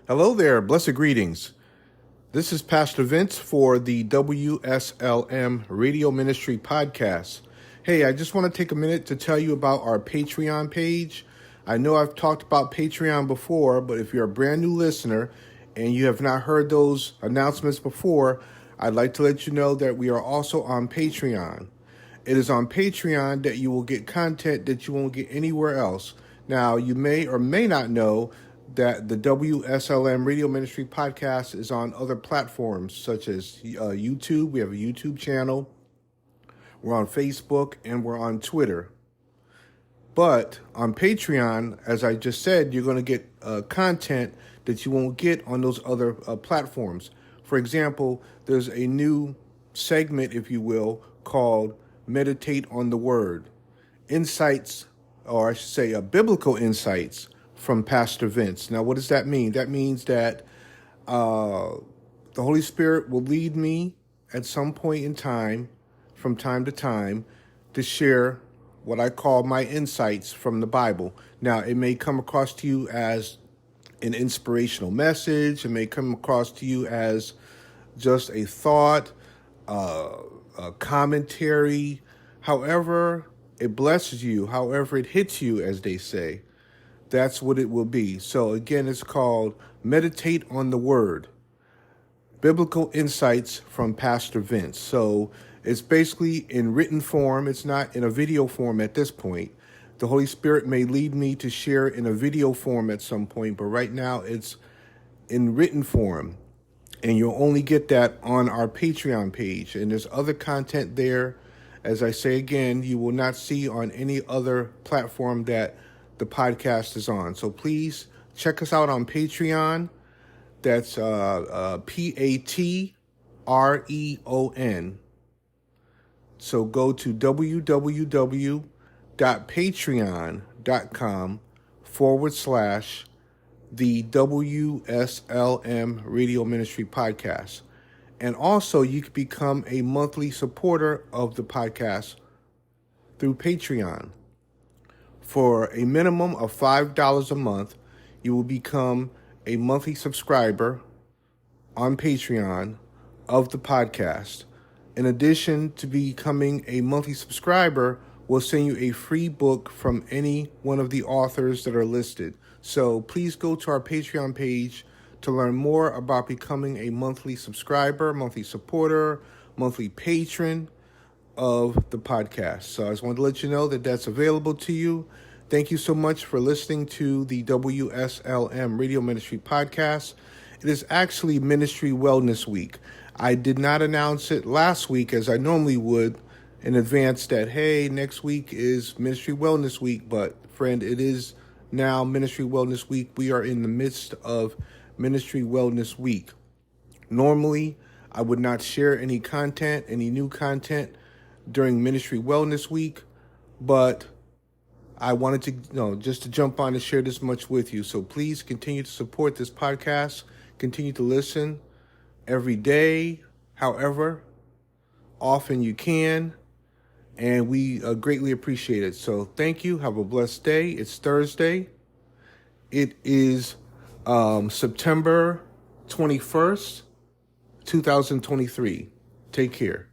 Hello there, blessed greetings. This is Pastor Vince for the WSLM Radio Ministry Podcast. Hey, I just want to take a minute to tell you about our Patreon page. I know I've talked about Patreon before, but if you're a brand new listener and you have not heard those announcements before, I'd like to let you know that we are also on Patreon. It is on Patreon that you will get content that you won't get anywhere else. Now, you may or may not know that the WSLM Radio Ministry Podcast is on other platforms such as YouTube. We have a YouTube channel. We're on Facebook and we're on Twitter. But on Patreon, as I just said, you're going to get content that you won't get on those other platforms. For example, there's a new segment, if you will, called Meditate on the Word. Insights, or I should say biblical insights from Pastor Vince. Now, what does that mean? That means that the Holy Spirit will lead me at some point in time, from time to time, to share what I call my insights from the Bible. Now, it may come across to you as an inspirational message. It may come across to you as just a thought, a commentary. However it blesses you, however it hits you, as they say, that's what it will be. So again, it's called Meditate on the Word. Biblical Insights from Pastor Vince. So it's basically in written form. It's not in a video form at this point. The Holy Spirit may lead me to share in a video form at some point, but right now it's in written form. And you'll only get that on our Patreon page. And there's other content there. As I say again, you will not see on any other platform that the podcast is on. So please check us out on Patreon. That's Patreon. So go to www.patreon.com/the WSLM Radio Ministry Podcast. And also you can become a monthly supporter of the podcast through Patreon. For a minimum of $5 a month, you will become a monthly subscriber on Patreon of the podcast. In addition to becoming a monthly subscriber, we'll send you a free book from any one of the authors that are listed. So please go to our Patreon page to learn more about becoming a monthly subscriber, monthly supporter, monthly patron of the podcast. So I just wanted to let you know that that's available to you. Thank you so much for listening to the WSLM Radio Ministry Podcast. It is actually Ministry Wellness Week. I did not announce it last week as I normally would in advance that, hey, next week is Ministry Wellness Week. But friend, it is now Ministry Wellness Week. We are in the midst of Ministry Wellness Week. Normally, I would not share any content, any new content during Ministry Wellness Week, but I wanted to, just to jump on and share this much with you. So please continue to support this podcast. Continue to listen every day, however often you can, and we greatly appreciate it. So thank you. Have a blessed day. It's Thursday. It is September 21st, 2023. Take care.